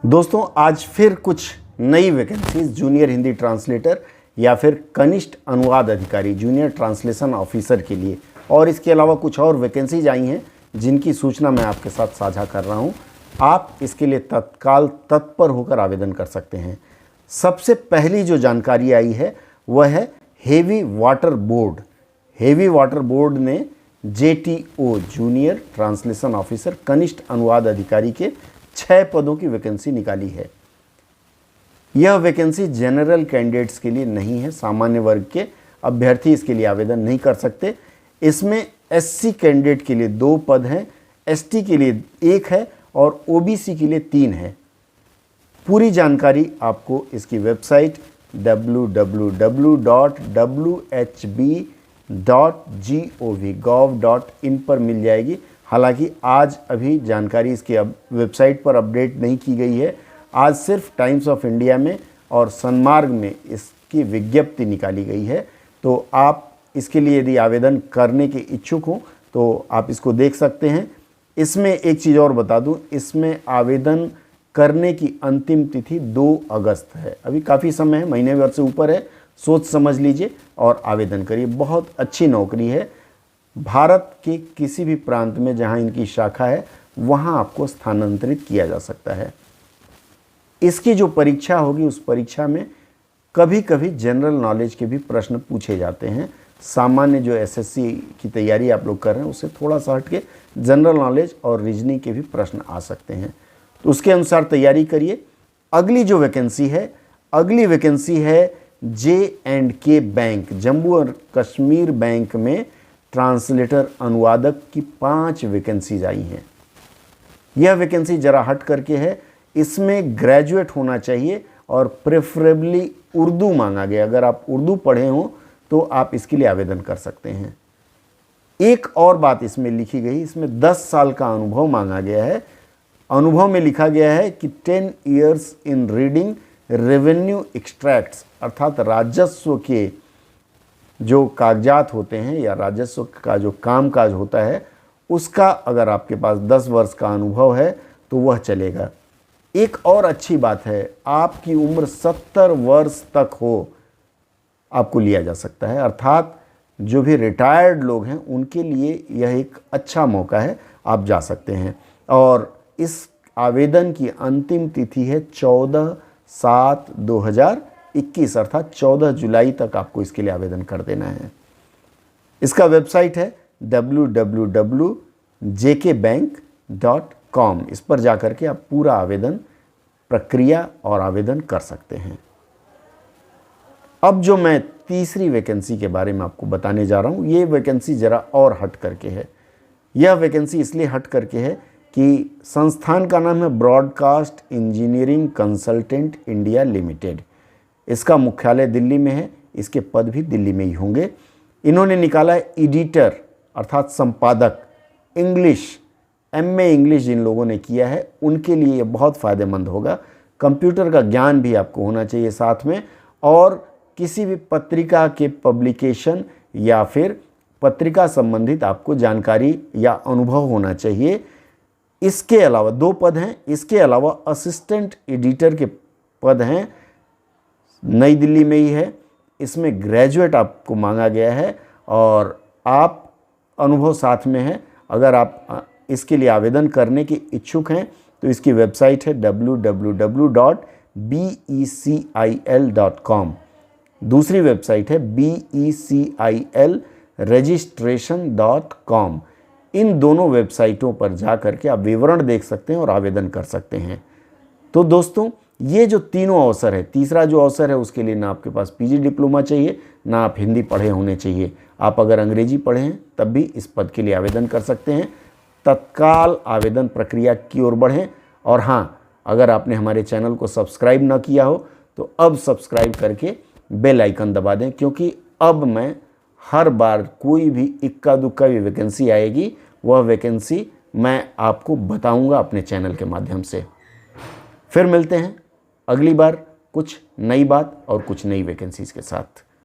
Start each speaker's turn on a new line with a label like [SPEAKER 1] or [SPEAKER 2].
[SPEAKER 1] दोस्तों आज फिर कुछ नई वैकेंसीज जूनियर हिंदी ट्रांसलेटर या फिर कनिष्ठ अनुवाद अधिकारी जूनियर ट्रांसलेशन ऑफिसर के लिए और इसके अलावा कुछ और वैकेंसीज आई हैं जिनकी सूचना मैं आपके साथ साझा कर रहा हूं। आप इसके लिए तत्काल तत्पर होकर आवेदन कर सकते हैं। सबसे पहली जो जानकारी आई है वह है heavy water board. Heavy water board ने JTO जूनियर ट्रांसलेशन ऑफिसर कनिष्ठ अनुवाद अधिकारी के 6 पदों की वैकेंसी निकाली है। यह वैकेंसी जनरल कैंडिडेट्स के लिए नहीं है, सामान्य वर्ग के अभ्यर्थी इसके लिए आवेदन नहीं कर सकते। इसमें SC कैंडिडेट के लिए 2 पद हैं, ST के लिए 1 है और OBC के लिए 3 है। पूरी जानकारी आपको इसकी वेबसाइट www.whb.gov.in पर मिल जाएगी। हालांकि आज अभी जानकारी इसकी वेबसाइट पर अपडेट नहीं की गई है। आज सिर्फ टाइम्स ऑफ इंडिया में और सन्मार्ग में इसकी विज्ञप्ति निकाली गई है। तो आप इसके लिए यदि आवेदन करने के इच्छुक हों तो आप इसको देख सकते हैं। इसमें एक चीज़ और बता दूं, इसमें आवेदन करने की अंतिम तिथि 2 अगस्त है। अभी काफ़ी समय है, महीने भर से ऊपर है। सोच समझ लीजिए और आवेदन करिए। बहुत अच्छी नौकरी है। भारत के किसी भी प्रांत में जहां इनकी शाखा है वहां आपको स्थानांतरित किया जा सकता है। इसकी जो परीक्षा होगी उस परीक्षा में कभी कभी जनरल नॉलेज के भी प्रश्न पूछे जाते हैं। सामान्य जो SSC की तैयारी आप लोग कर रहे हैं उससे थोड़ा सा हट के जनरल नॉलेज और रीजनिंग के भी प्रश्न आ सकते हैं, तो उसके अनुसार तैयारी करिए। अगली जो वैकेंसी है, अगली वैकेंसी है J&K बैंक, जम्मू और कश्मीर बैंक में ट्रांसलेटर अनुवादक की 5 वैकेंसीज आई हैं। यह वैकेंसी जरा हट करके है। इसमें ग्रेजुएट होना चाहिए और प्रेफरेबली उर्दू मांगा गया। अगर आप उर्दू पढ़े हों तो आप इसके लिए आवेदन कर सकते हैं। एक और बात इसमें लिखी गई, इसमें 10 साल का अनुभव मांगा गया है। अनुभव में लिखा गया है कि 10 years in reading revenue extracts, अर्थात राजस्व के जो कागजात होते हैं या राजस्व का जो कामकाज होता है उसका अगर आपके पास 10 वर्ष का अनुभव है तो वह चलेगा। एक और अच्छी बात है, आपकी उम्र 70 वर्ष तक हो आपको लिया जा सकता है। अर्थात जो भी रिटायर्ड लोग हैं उनके लिए यह एक अच्छा मौका है, आप जा सकते हैं। और इस आवेदन की अंतिम तिथि है 14/7/2021, अर्थात 14 जुलाई तक आपको इसके लिए आवेदन कर देना है। इसका वेबसाइट है www.jkbank.com। इस पर जाकर के आप पूरा आवेदन प्रक्रिया और आवेदन कर सकते हैं। अब जो मैं तीसरी वैकेंसी के बारे में आपको बताने जा रहा हूँ, ये वैकेंसी ज़रा और हट करके है। यह वैकेंसी इसलिए हट करके है कि संस्थान का नाम है broadcast engineering consultant India limited. इसका मुख्यालय दिल्ली में है, इसके पद भी दिल्ली में ही होंगे। इन्होंने निकाला है एडिटर अर्थात संपादक इंग्लिश, MA इंग्लिश जिन लोगों ने किया है उनके लिए ये बहुत फ़ायदेमंद होगा। कंप्यूटर का ज्ञान भी आपको होना चाहिए साथ में, और किसी भी पत्रिका के पब्लिकेशन या फिर पत्रिका संबंधित आपको जानकारी या अनुभव होना चाहिए। इसके अलावा 2 पद हैं। इसके अलावा असिस्टेंट एडिटर के पद हैं, नई दिल्ली में ही है। इसमें ग्रेजुएट आपको मांगा गया है और आप अनुभव साथ में है। अगर आप इसके लिए आवेदन करने के इच्छुक हैं तो इसकी वेबसाइट है www.becil.com। दूसरी वेबसाइट है becilregistration.com। इन दोनों वेबसाइटों पर जा करके आप विवरण देख सकते हैं और आवेदन कर सकते हैं। तो दोस्तों ये जो तीनों अवसर है, तीसरा जो अवसर है उसके लिए ना आपके पास PG डिप्लोमा चाहिए, ना आप हिंदी पढ़े होने चाहिए। आप अगर अंग्रेजी पढ़े हैं तब भी इस पद के लिए आवेदन कर सकते हैं। तत्काल आवेदन प्रक्रिया की ओर बढ़ें। और हाँ, अगर आपने हमारे चैनल को सब्सक्राइब ना किया हो तो अब सब्सक्राइब करके बेल आइकन दबा दें, क्योंकि अब मैं हर बार कोई भी इक्का दुक्का भी वैकेंसी आएगी वह वैकेंसी मैं आपको बताऊंगा अपने चैनल के माध्यम से। फिर मिलते हैं अगली बार कुछ नई बात और कुछ नई वैकेंसीज़ के साथ।